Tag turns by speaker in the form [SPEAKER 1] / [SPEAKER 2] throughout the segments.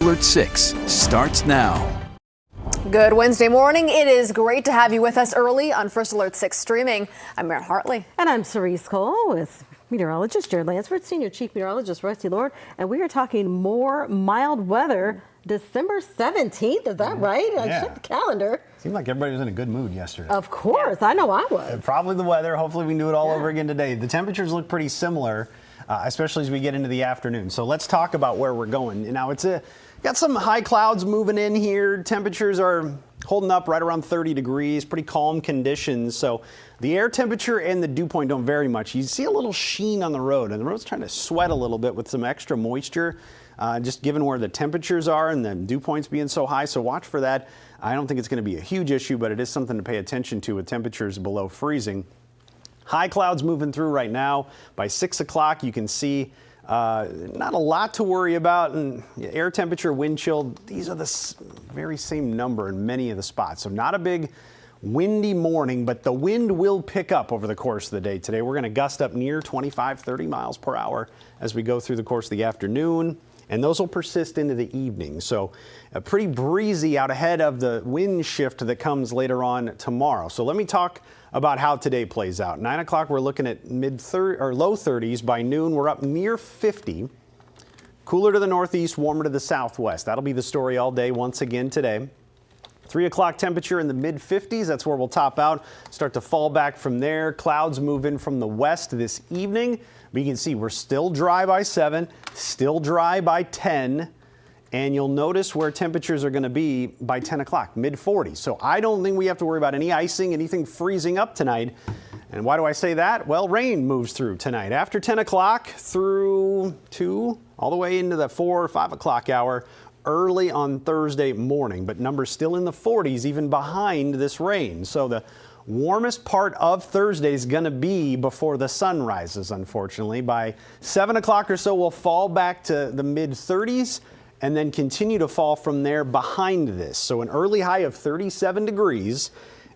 [SPEAKER 1] Alert 6 starts now.
[SPEAKER 2] Good Wednesday morning. It is great to have you with us early on First Alert 6 streaming. I'm Maren Hartley.
[SPEAKER 3] And I'm Cerise Cole with meteorologist Jared Lansford, senior chief meteorologist Rusty Lord, and we are talking more mild weather December 17th. Is that right? I checked the calendar.
[SPEAKER 4] Seemed like everybody was in a good mood yesterday.
[SPEAKER 3] Of course. I know I was.
[SPEAKER 4] Probably the weather. Hopefully we can do it all over again today. The temperatures look pretty similar, especially as we get into the afternoon. So let's talk about where we're going. Now it's got some high clouds moving in here. Temperatures are holding up right around 30 degrees, pretty calm conditions. So the air temperature and the dew point don't vary much. You see a little sheen on the road, and the road's trying to sweat a little bit with some extra moisture, just given where the temperatures are and the dew points being so high. So watch for that. I don't think it's going to be a huge issue, but it is something to pay attention to with temperatures below freezing. High clouds moving through right now. By 6 o'clock, you can see not a lot to worry about. And air temperature, wind chill, these are the very same number in many of the spots. So not a big windy morning, but the wind will pick up over the course of the day today. We're going to gust up near 25, 30 miles per hour as we go through the course of the afternoon. And those will persist into the evening. So pretty breezy out ahead of the wind shift that comes later on tomorrow. So let me talk about how today plays out. 9 o'clock, we're looking at low 30s. By noon, we're up near 50. Cooler to the northeast, warmer to the southwest. That'll be the story all day once again today. 3 o'clock temperature in the mid 50s. That's where we'll top out. Start to fall back from there. Clouds move in from the west this evening. But you can see we're still dry by 7, still dry by 10. And you'll notice where temperatures are going to be by 10 o'clock, mid 40s. So I don't think we have to worry about any icing, anything freezing up tonight. And why do I say that? Well, rain moves through tonight. After 10 o'clock through 2, all the way into the 4 or 5 o'clock hour, early on Thursday morning. But numbers still in the 40s, even behind this rain. So the warmest part of Thursday is going to be before the sun rises, unfortunately. By 7 o'clock or so, we'll fall back to the mid 30s and then continue to fall from there behind this. So an early high of 37 degrees.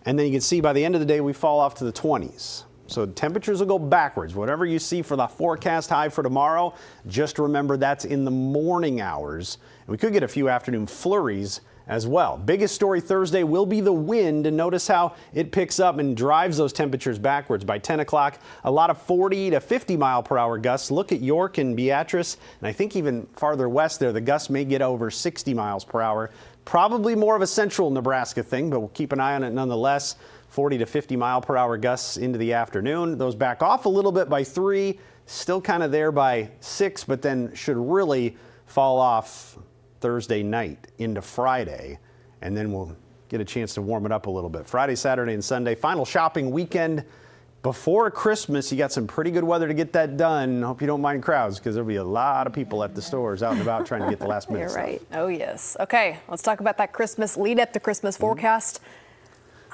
[SPEAKER 4] And then you can see by the end of the day, we fall off to the 20s. So temperatures will go backwards. Whatever you see for the forecast high for tomorrow, just remember that's in the morning hours. And we could get a few afternoon flurries as well. Biggest story Thursday will be the wind, and notice how it picks up and drives those temperatures backwards. By 10 o'clock, a lot of 40 to 50 mile per hour gusts. Look at York and Beatrice, and I think even farther west there, the gusts may get over 60 miles per hour. Probably more of a central Nebraska thing, but we'll keep an eye on it nonetheless. 40 to 50 mile per hour gusts into the afternoon. Those back off a little bit by 3, still kind of there by 6, but then should really fall off Thursday night into Friday, and then we'll get a chance to warm it up a little bit. Friday, Saturday, and Sunday, final shopping weekend before Christmas. You got some pretty good weather to get that done. Hope you don't mind crowds, because there'll be a lot of people at the stores out and about trying to get the last minute
[SPEAKER 2] You're right.
[SPEAKER 4] stuff.
[SPEAKER 2] Oh, yes. Okay, let's talk about that Christmas lead up to Christmas forecast.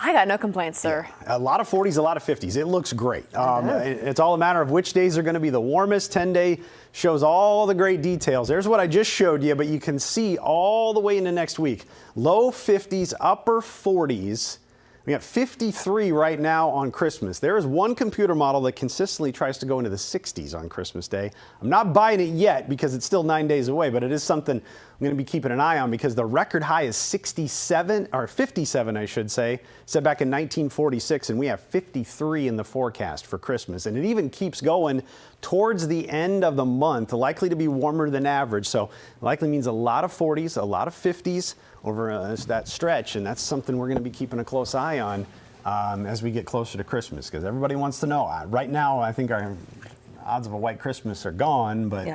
[SPEAKER 2] I got no complaints, sir.
[SPEAKER 4] Yeah. A lot of 40s, a lot of 50s. It looks great. It's all a matter of which days are going to be the warmest. 10-day shows all the great details. There's what I just showed you, but you can see all the way into next week. Low 50s, upper 40s. We got 53 right now on Christmas. There is one computer model that consistently tries to go into the 60s on Christmas Day. I'm not buying it yet because it's still 9 days away, but it is something I'm going to be keeping an eye on, because the record high is 67, or 57, I should say, set back in 1946, and we have 53 in the forecast for Christmas. And it even keeps going towards the end of the month, likely to be warmer than average. So likely means a lot of 40s, a lot of 50s over that stretch, and that's something we're going to be keeping a close eye on as we get closer to Christmas, because everybody wants to know. Right now, I think our odds of a white Christmas are gone, but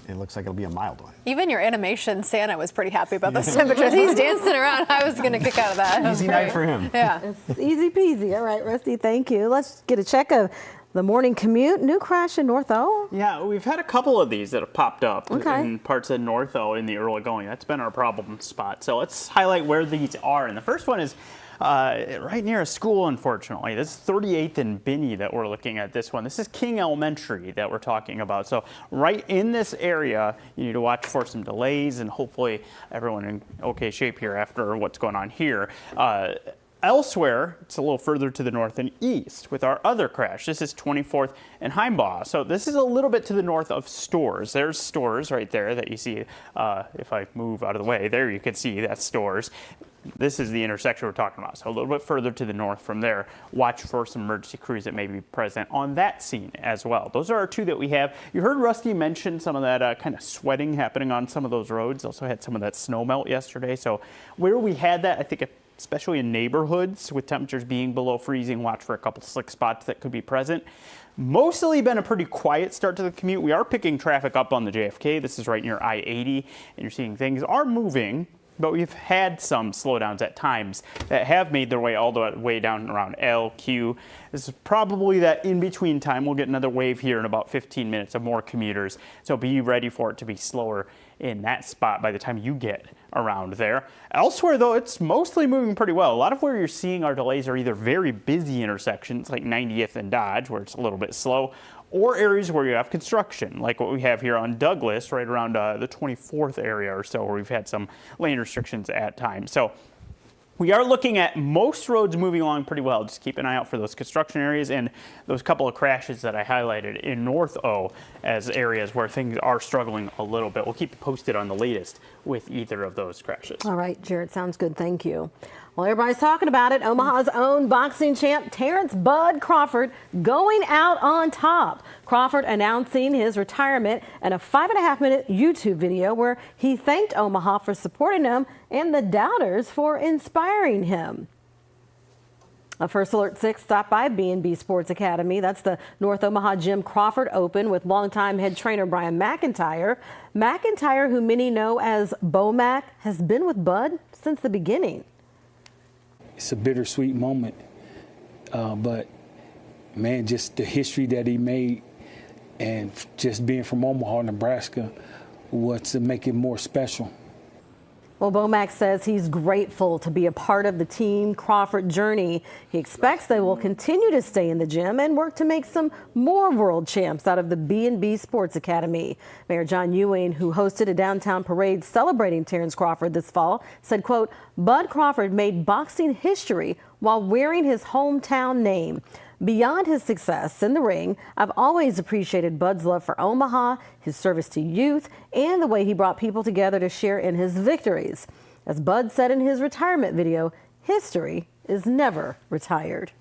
[SPEAKER 4] it looks like it'll be a mild one.
[SPEAKER 2] Even your animation Santa was pretty happy about those temperatures. He's dancing around. I was going to kick out of that.
[SPEAKER 4] Easy night for him.
[SPEAKER 2] Yeah.
[SPEAKER 3] It's easy peasy. All right, Rusty, thank you. Let's get a check of the morning commute. New crash in North O.
[SPEAKER 5] Yeah, we've had a couple of these that have popped up
[SPEAKER 3] Okay.
[SPEAKER 5] in parts of North O in the early going. That's been our problem spot. So let's highlight where these are. And the first one is right near a school, unfortunately. This is 38th and Binney that we're looking at this one. This is King Elementary that we're talking about. So right in this area, you need to watch for some delays, and hopefully everyone in okay shape here after what's going on here. Elsewhere, it's a little further to the north and east with our other crash. This is 24th and Heimbaugh. So this is a little bit to the north of Stores. There's Stores right there that you see. If I move out of the way, there you can see that's Stores. This is the intersection we're talking about. So a little bit further to the north from there. Watch for some emergency crews that may be present on that scene as well. Those are our two that we have. You heard Rusty mention some of that kind of sweating happening on some of those roads. Also had some of that snow melt yesterday. So where we had that, I think especially in neighborhoods with temperatures being below freezing, watch for a couple slick spots that could be present. Mostly been a pretty quiet start to the commute. We are picking traffic up on the JFK. This is right near I-80, and you're seeing things are moving, but we've had some slowdowns at times that have made their way all the way down around LQ. This is probably that in-between time. We'll get another wave here in about 15 minutes of more commuters, so be ready for it to be slower in that spot by the time you get around there. Elsewhere, though, it's mostly moving pretty well. A lot of where you're seeing our delays are either very busy intersections like 90th and Dodge, where it's a little bit slow, or areas where you have construction, like what we have here on Douglas, right around the 24th area or so, where we've had some lane restrictions at times. So we are looking at most roads moving along pretty well. Just keep an eye out for those construction areas and those couple of crashes that I highlighted in North O as areas where things are struggling a little bit. We'll keep you posted on the latest with either of those crashes.
[SPEAKER 3] All right, Jared, sounds good. Thank you. Well, everybody's talking about it. Omaha's own boxing champ, Terrence "Bud" Crawford, going out on top. Crawford announcing his retirement in a 5.5-minute YouTube video where he thanked Omaha for supporting him and the doubters for inspiring him. A First Alert 6 stopped by B&B Sports Academy. That's the North Omaha Gym Crawford Open with longtime head trainer Brian McIntyre. McIntyre, who many know as Bo-Mac, has been with Bud since the beginning.
[SPEAKER 6] It's a bittersweet moment, but man, just the history that he made and just being from Omaha, Nebraska, what's to make it more special.
[SPEAKER 3] Well, Bo-Mac says he's grateful to be a part of the Team Crawford journey. He expects they will continue to stay in the gym and work to make some more world champs out of the B&B Sports Academy. Mayor John Ewing, who hosted a downtown parade celebrating Terrence Crawford this fall, said, quote, "Bud Crawford made boxing history while wearing his hometown name. Beyond his success in the ring, I've always appreciated Bud's love for Omaha, his service to youth, and the way he brought people together to share in his victories. As Bud said in his retirement video, history is never retired."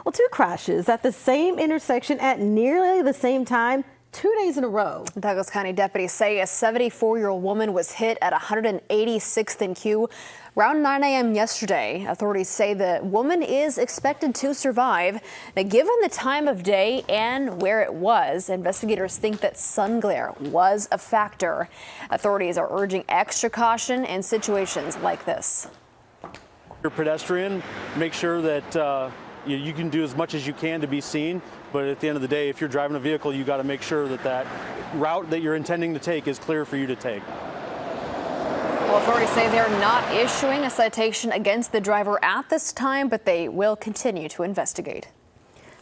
[SPEAKER 3] Well, two crashes at the same intersection at nearly the same time, 2 days in a row.
[SPEAKER 2] Douglas County deputies say a 74-year-old woman was hit at 186th and Q around 9 a.m. yesterday. Authorities say the woman is expected to survive. Now, given the time of day and where it was, investigators think that sun glare was a factor. Authorities are urging extra caution in situations like this.
[SPEAKER 7] You're a pedestrian, make sure that you can do as much as you can to be seen, but at the end of the day, if you're driving a vehicle, you got to make sure that that route that you're intending to take is clear for you to take.
[SPEAKER 2] Well, authorities say they're not issuing a citation against the driver at this time, but they will continue to investigate.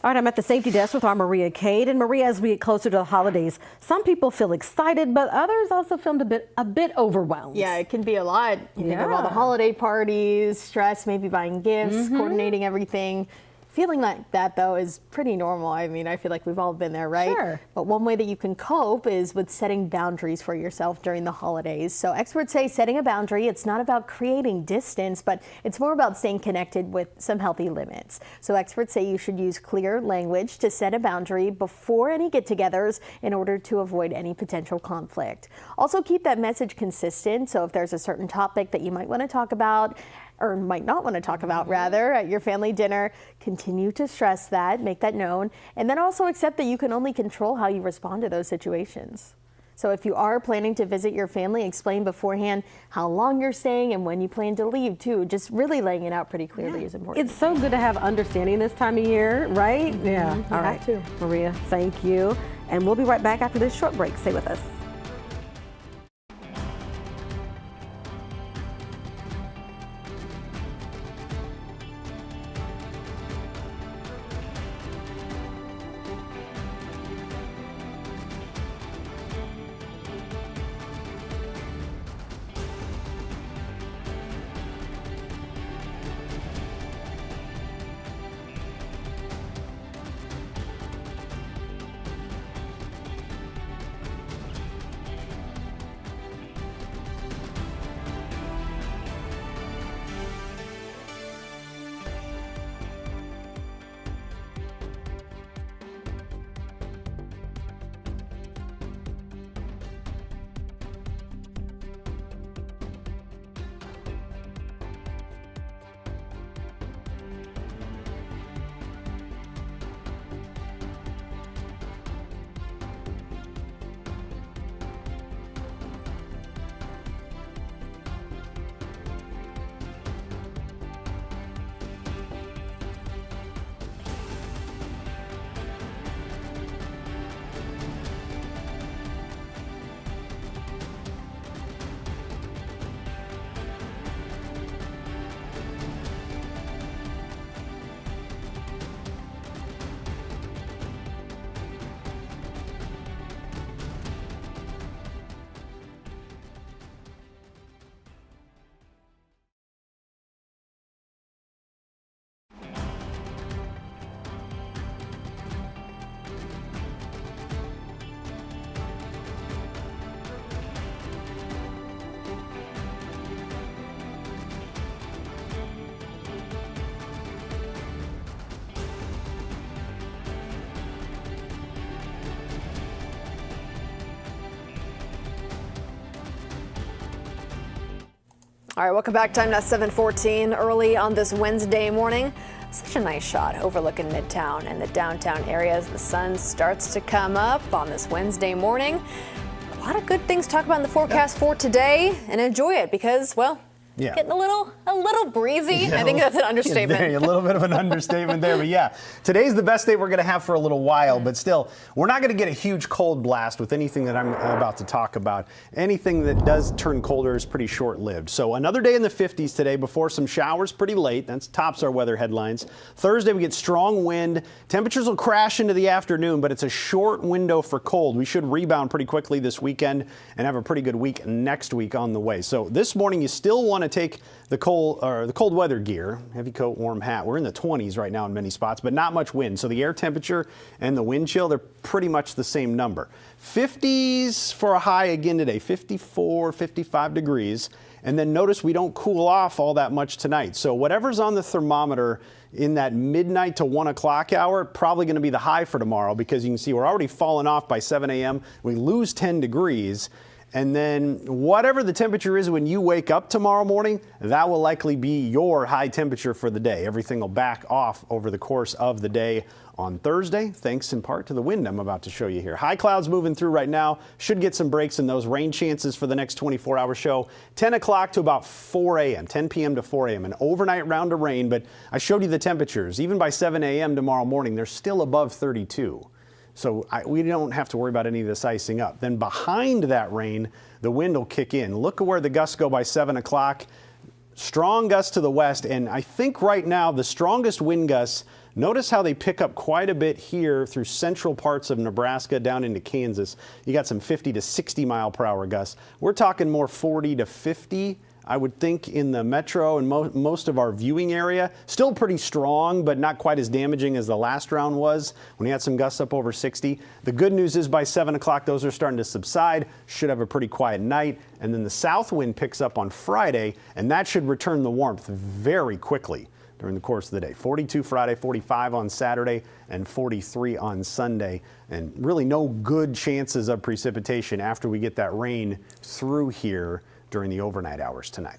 [SPEAKER 3] All right, I'm at the safety desk with our Maria Cade. And Maria, as we get closer to the holidays, some people feel excited, but others also feel a bit overwhelmed.
[SPEAKER 8] Yeah, it can be a lot. You think of all the holiday parties, stress, maybe buying gifts, coordinating everything. Feeling like that, though, is pretty normal. I mean, I feel like we've all been there, right?
[SPEAKER 3] Sure.
[SPEAKER 8] But one way that you can cope is with setting boundaries for yourself during the holidays. So experts say setting a boundary, it's not about creating distance, but it's more about staying connected with some healthy limits. So experts say you should use clear language to set a boundary before any get-togethers in order to avoid any potential conflict. Also, keep that message consistent. So if there's a certain topic that you might want to talk about, or might not want to talk about rather, at your family dinner, continue to stress that, make that known, and then also accept that you can only control how you respond to those situations. So if you are planning to visit your family, explain beforehand how long you're staying and when you plan to leave too. Just really laying it out pretty clearly is important.
[SPEAKER 3] It's so good to have understanding this time of year, right? Yeah. All right, Maria, thank you. And we'll be right back after this short break. Stay with us.
[SPEAKER 2] All right, welcome back. Time now 7:14 early on this Wednesday morning. Such a nice shot overlooking Midtown and the downtown area as the sun starts to come up on this Wednesday morning. A lot of good things to talk about in the forecast for today, and enjoy it because, well,
[SPEAKER 4] Yeah.
[SPEAKER 2] getting a little breezy. I think that's an understatement.
[SPEAKER 4] A little bit of an understatement there, but yeah, today's the best day we're going to have for a little while, but still, we're not going to get a huge cold blast with anything that I'm about to talk about. Anything that does turn colder is pretty short-lived. So another day in the 50s today before some showers pretty late. That tops our weather headlines. Thursday, we get strong wind. Temperatures will crash into the afternoon, but it's a short window for cold. We should rebound pretty quickly this weekend and have a pretty good week next week on the way. So this morning, you still want to take the cold weather gear, heavy coat, warm hat. We're in the 20s right now in many spots, but not much wind. So the air temperature and the wind chill, they're pretty much the same number. 50s for a high again today, 54, 55 degrees. And then notice we don't cool off all that much tonight. So whatever's on the thermometer in that midnight to 1 o'clock hour, probably going to be the high for tomorrow because you can see we're already falling off by 7 a.m. We lose 10 degrees. And then whatever the temperature is when you wake up tomorrow morning, that will likely be your high temperature for the day. Everything will back off over the course of the day on Thursday, thanks in part to the wind I'm about to show you here. High clouds moving through right now. Should get some breaks in those. Rain chances for the next 24-hour show. 10 o'clock to about 4 a.m., 10 p.m. to 4 a.m. An overnight round of rain, but I showed you the temperatures. Even by 7 a.m. tomorrow morning, they're still above 32. So we don't have to worry about any of this icing up. Then behind that rain, the wind will kick in. Look at where the gusts go by 7 o'clock. Strong gusts to the west, and I think right now the strongest wind gusts, notice how they pick up quite a bit here through central parts of Nebraska down into Kansas. You got some 50 to 60 mile per hour gusts. We're talking more 40 to 50. I would think in the metro and most of our viewing area. Still pretty strong, but not quite as damaging as the last round was when you had some gusts up over 60. The good news is by 7 o'clock, those are starting to subside. Should have a pretty quiet night. And then the south wind picks up on Friday, and that should return the warmth very quickly during the course of the day. 42 Friday, 45 on Saturday, and 43 on Sunday. And really no good chances of precipitation after we get that rain through here during the overnight hours tonight.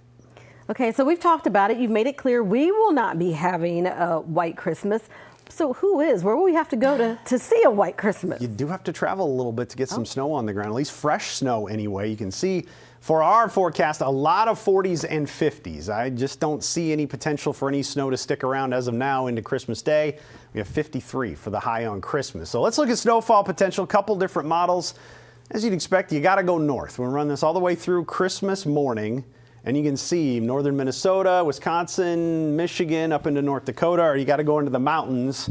[SPEAKER 3] Okay, so we've talked about it. You've made it clear we will not be having a white Christmas. So who is? Where will we have to go to see a white Christmas?
[SPEAKER 4] You do have to travel a little bit to get some snow on the ground, at least fresh snow anyway. You can see for our forecast a lot of 40s and 50s. I just don't see any potential for any snow to stick around as of now into Christmas Day. We have 53 for the high on Christmas. So let's look at snowfall potential, couple different models. As you'd expect, you got to go north. We'll run this all the way through Christmas morning, and you can see northern Minnesota, Wisconsin, Michigan, up into North Dakota, or you got to go into the mountains.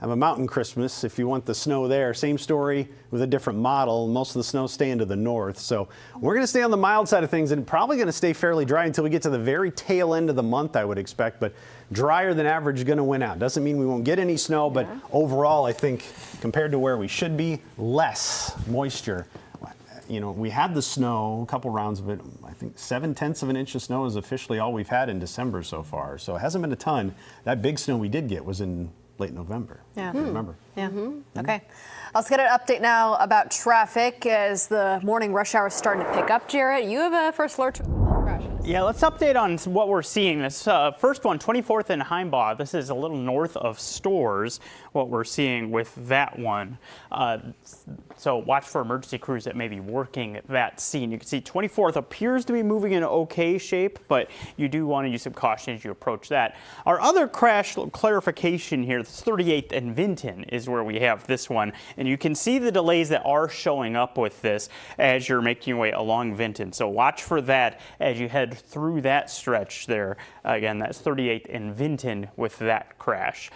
[SPEAKER 4] Have a mountain Christmas if you want the snow there. Same story with a different model. Most of the snow staying to the north. So we're going to stay on the mild side of things and probably going to stay fairly dry until we get to the very tail end of the month, I would expect. But drier than average is going to win out. Doesn't mean we won't get any snow, but overall, I think compared to where we should be, less moisture. You know, we had the snow, a couple rounds of it. I think 7/10 of an inch of snow is officially all we've had in December so far. So it hasn't been a ton. That big snow we did get was in late November.
[SPEAKER 2] Yeah.
[SPEAKER 4] Remember?
[SPEAKER 2] Yeah. Okay. Let's get an update now about traffic as the morning rush hour is starting to pick up. Jarrett, you have a first alert to crashes.
[SPEAKER 5] Yeah, let's update on what we're seeing. This first one, 24th and Heimbaugh. This is a little north of Stores, what we're seeing with that one. So watch for emergency crews that may be working that scene. You can see 24th appears to be moving in okay shape, but you do want to use some caution as you approach that. Our other crash clarification here, this 38th and Vinton is where we have this one. And you can see the delays that are showing up with this as you're making your way along Vinton. So watch for that as you head through that stretch there. Again, that's 38th and Vinton with that crash.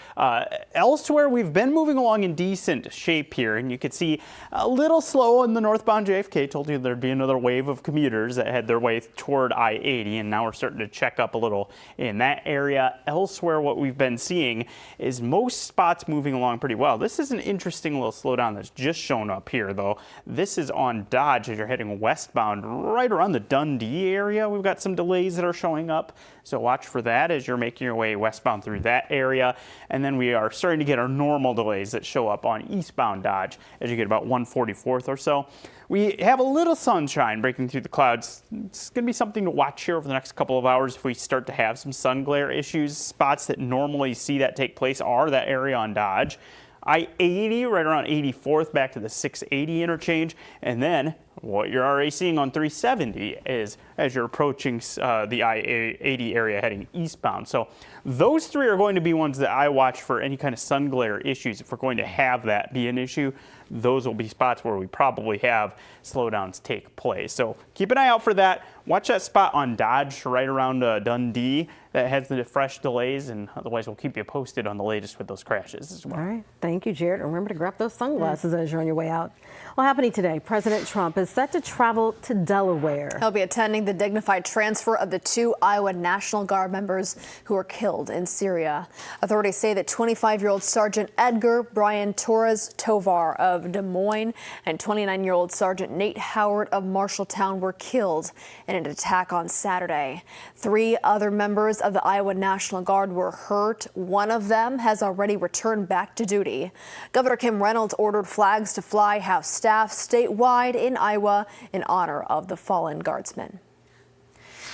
[SPEAKER 5] Elsewhere, we've been moving along in decent shape here, and you can see a little slow in the northbound JFK. Told you there'd be another wave of commuters that had their way toward I-80, and now we're starting to check up a little in that area. Elsewhere, what we've been seeing is most spots moving along pretty well. This is an interesting little slowdown that's just shown up here, though. This is on Dodge as you're heading westbound right around the Dundee area. We've got some delays that are showing up. So watch for that as you're making your way westbound through that area. And then we are starting to get our normal delays that show up on eastbound Dodge as you get about 144th or so. We have a little sunshine breaking through the clouds. It's going to be something to watch here over the next couple of hours if we start to have some sun glare issues. Spots that normally see that take place are that area on Dodge. I-80 right around 84th back to the 680 interchange, and then what you're already seeing on 370 is as you're approaching the I-80 area heading eastbound. So those three are going to be ones that I watch for any kind of sun glare issues. If we're going to have that be an issue, those will be spots where we probably have slowdowns take place. So keep an eye out for that. Watch that spot on Dodge right around Dundee that has the fresh delays, and otherwise we'll keep you posted on the latest with those crashes as well.
[SPEAKER 3] All right. Thank you, Jared. Remember to grab those sunglasses as you're on your way out. Well, happening today, President Trump is set to travel to Delaware.
[SPEAKER 2] He'll be attending the dignified transfer of the 2 Iowa National Guard members who were killed in Syria. Authorities say that 25-year-old Sergeant Edgar Brian Torres Tovar of Des Moines and 29-year-old Sergeant Nate Howard of Marshalltown were killed in an attack on Saturday. 3 other members of the Iowa National Guard were hurt. One of them has already returned back to duty. Governor Kim Reynolds ordered flags to fly House staff statewide in Iowa in honor of the fallen guardsmen.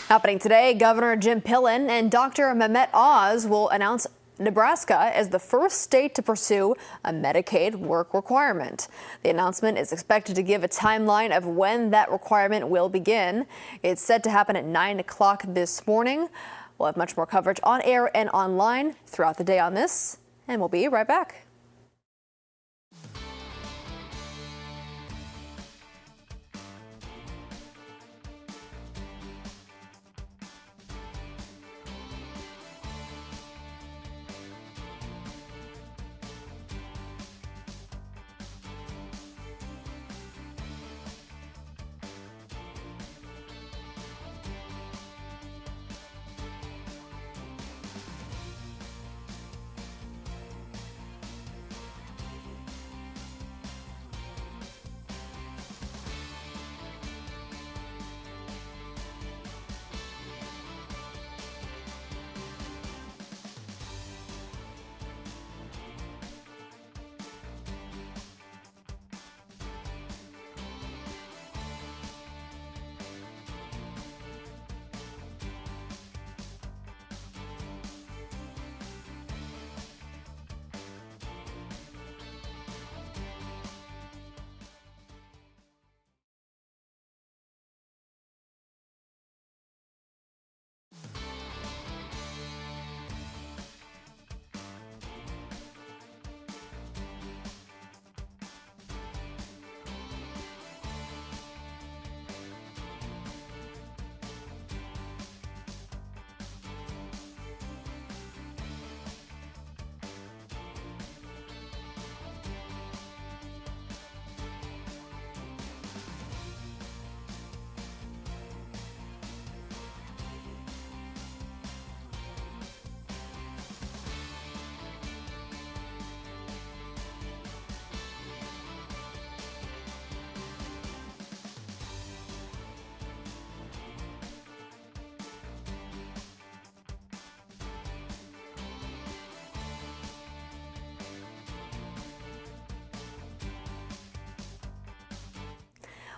[SPEAKER 2] Happening today, Governor Jim Pillen and Dr. Mehmet Oz will announce Nebraska as the first state to pursue a Medicaid work requirement. The announcement is expected to give a timeline of when that requirement will begin. It's set to happen at 9 o'clock this morning. We'll have much more coverage on air and online throughout the day on this, and we'll be right back.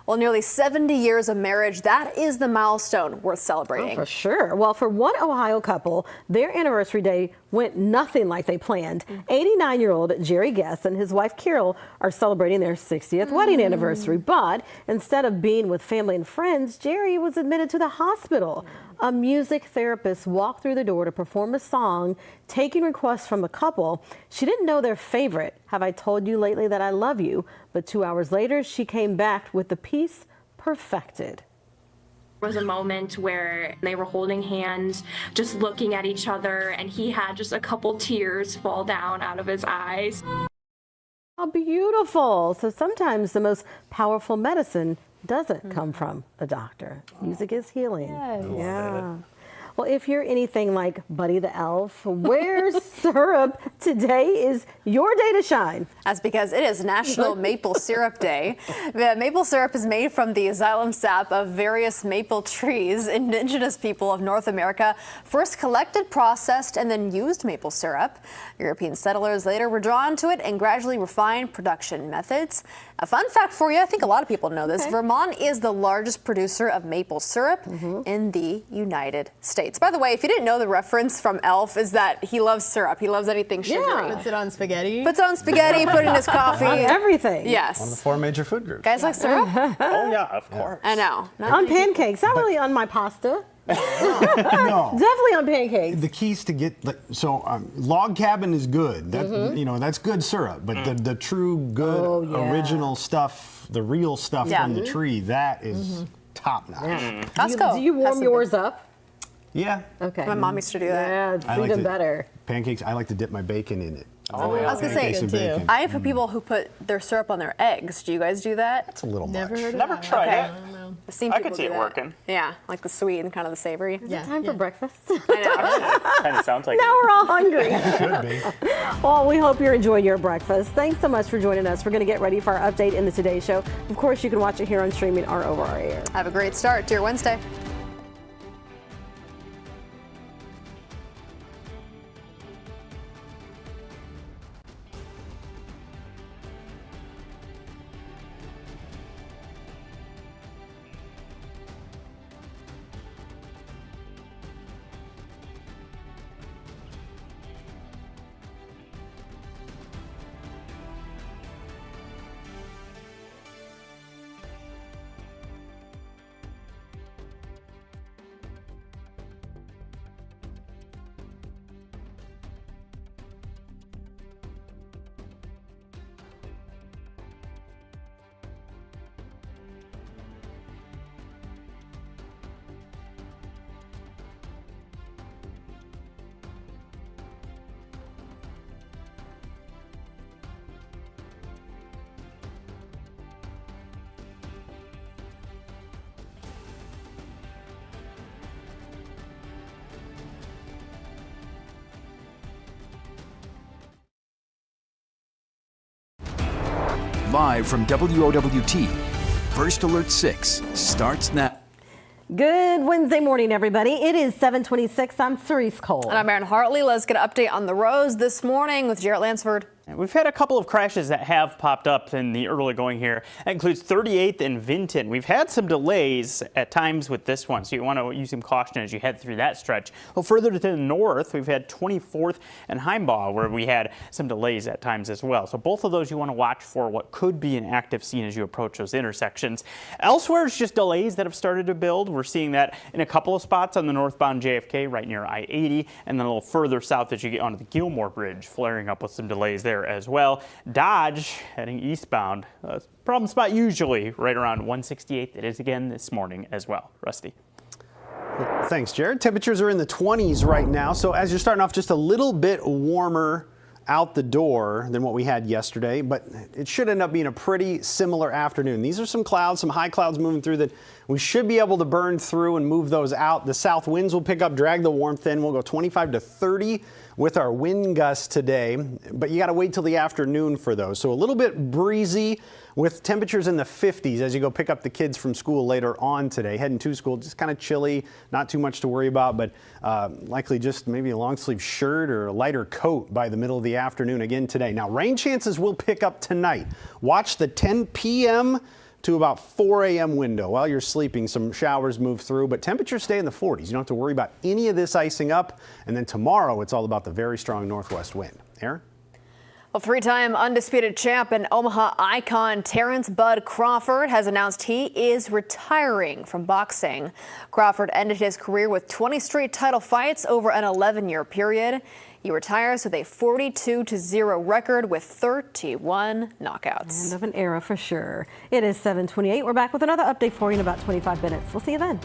[SPEAKER 2] Well, nearly 70 years of marriage, that is the milestone worth celebrating.
[SPEAKER 3] Oh, for sure. Well, for one Ohio couple, their anniversary day went nothing like they planned. 89-year-old Jerry Guest and his wife Carol are celebrating their 60th wedding anniversary. But instead of being with family and friends, Jerry was admitted to the hospital. A music therapist walked through the door to perform a song, taking requests from the couple. She didn't know their favorite, "Have I Told You Lately That I Love You?" But 2 hours later, she came back with the piece perfected.
[SPEAKER 9] There was a moment where they were holding hands, just looking at each other, and he had just a couple tears fall down out of his eyes.
[SPEAKER 3] How beautiful. So sometimes the most powerful medicine doesn't come from a doctor. Music is healing.
[SPEAKER 8] Yes.
[SPEAKER 3] Yeah. Well, Well, if you're anything like Buddy the Elf, where's syrup? Today is your day to shine.
[SPEAKER 2] That's because it is National Maple Syrup Day. The maple syrup is made from the xylem sap of various maple trees. Indigenous people of North America first collected, processed, and then used maple syrup. European settlers later were drawn to it and gradually refined production methods. A fun fact for you, I think a lot of people know this, Vermont is the largest producer of maple syrup in the United States. By the way, if you didn't know, the reference from Elf is that he loves syrup. He loves anything sugary.
[SPEAKER 3] Yeah.
[SPEAKER 8] Puts it on spaghetti.
[SPEAKER 2] Puts it on spaghetti, put it in his coffee.
[SPEAKER 3] On everything.
[SPEAKER 2] Yes.
[SPEAKER 4] One of the 4 major food groups.
[SPEAKER 2] Guys like syrup?
[SPEAKER 5] Oh, yeah, of course.
[SPEAKER 2] I know.
[SPEAKER 3] On pancakes, not really on my pasta.
[SPEAKER 4] No.
[SPEAKER 3] Definitely on pancakes.
[SPEAKER 4] The keys to get log cabin is good. That, you know, that's good syrup. But the true good original stuff, the real stuff from the tree, that is top notch.
[SPEAKER 2] Costco.
[SPEAKER 3] Do you warm yours up?
[SPEAKER 4] Yeah.
[SPEAKER 3] Okay.
[SPEAKER 2] My mom used to do that.
[SPEAKER 3] Yeah, it's
[SPEAKER 4] I like
[SPEAKER 3] even better.
[SPEAKER 4] Pancakes. I like to dip my bacon in it.
[SPEAKER 2] Oh, I was gonna say,
[SPEAKER 4] bacon.
[SPEAKER 2] I have people who put their syrup on their eggs. Do you guys do that?
[SPEAKER 4] That's a little
[SPEAKER 8] Never
[SPEAKER 4] much.
[SPEAKER 8] heard of
[SPEAKER 5] Never
[SPEAKER 8] that.
[SPEAKER 5] tried it.
[SPEAKER 2] I've seen
[SPEAKER 5] I
[SPEAKER 2] people
[SPEAKER 5] could see
[SPEAKER 2] do
[SPEAKER 5] it
[SPEAKER 2] that.
[SPEAKER 5] working.
[SPEAKER 2] Yeah, like the sweet and kind of the savory.
[SPEAKER 8] Yeah.
[SPEAKER 3] Time for breakfast.
[SPEAKER 2] I know.
[SPEAKER 5] Kind of sounds like
[SPEAKER 3] Now we're all hungry.
[SPEAKER 4] Should be.
[SPEAKER 3] Well, we hope you're enjoying your breakfast. Thanks so much for joining us. We're going to get ready for our update in the Today Show. Of course, you can watch it here on streaming or over our air.
[SPEAKER 2] Have a great start to your Wednesday.
[SPEAKER 1] Live from WOWT, First Alert 6 starts now.
[SPEAKER 3] Good Wednesday morning, everybody. It is 7:26. I'm Cerise Cole.
[SPEAKER 2] And I'm Erin Hartley. Let's get an update on the roads this morning with Jarrett Lansford.
[SPEAKER 5] We've had a couple of crashes that have popped up in the early going here. That includes 38th and Vinton. We've had some delays at times with this one, so you want to use some caution as you head through that stretch. A little further to the north, we've had 24th and Heimbaugh, where we had some delays at times as well. So both of those you want to watch for what could be an active scene as you approach those intersections. Elsewhere, it's just delays that have started to build. We're seeing that in a couple of spots on the northbound JFK right near I-80, and then a little further south as you get onto the Gilmore Bridge, flaring up with some delays there as well. Dodge heading eastbound. Problem spot usually right around 168th. It is again this morning as well. Rusty.
[SPEAKER 4] Thanks, Jared. Temperatures are in the 20s right now. So as you're starting off, just a little bit warmer out the door than what we had yesterday, but it should end up being a pretty similar afternoon. These are some clouds, some high clouds moving through that we should be able to burn through and move those out. The south winds will pick up, drag the warmth in. We'll go 25 to 30 with our wind gusts today, but you got to wait till the afternoon for those. So a little bit breezy with temperatures in the 50s as you go pick up the kids from school later on today. Heading to school, just kind of chilly, not too much to worry about, but likely just maybe a long sleeve shirt or a lighter coat by the middle of the afternoon again today. Now, rain chances will pick up tonight. Watch the 10 p.m. to about 4 a.m. window. While you're sleeping, some showers move through, but temperatures stay in the 40s. You don't have to worry about any of this icing up. And then tomorrow, it's all about the very strong northwest wind. Aaron?
[SPEAKER 2] Well, three-time undisputed champ and Omaha icon Terrence "Bud" Crawford has announced he is retiring from boxing. Crawford ended his career with 20 straight title fights over an 11-year period. He retires with a 42-0 record with 31 knockouts.
[SPEAKER 3] End of an era for sure. It is 7:28. We're back with another update for you in about 25 minutes. We'll see you then.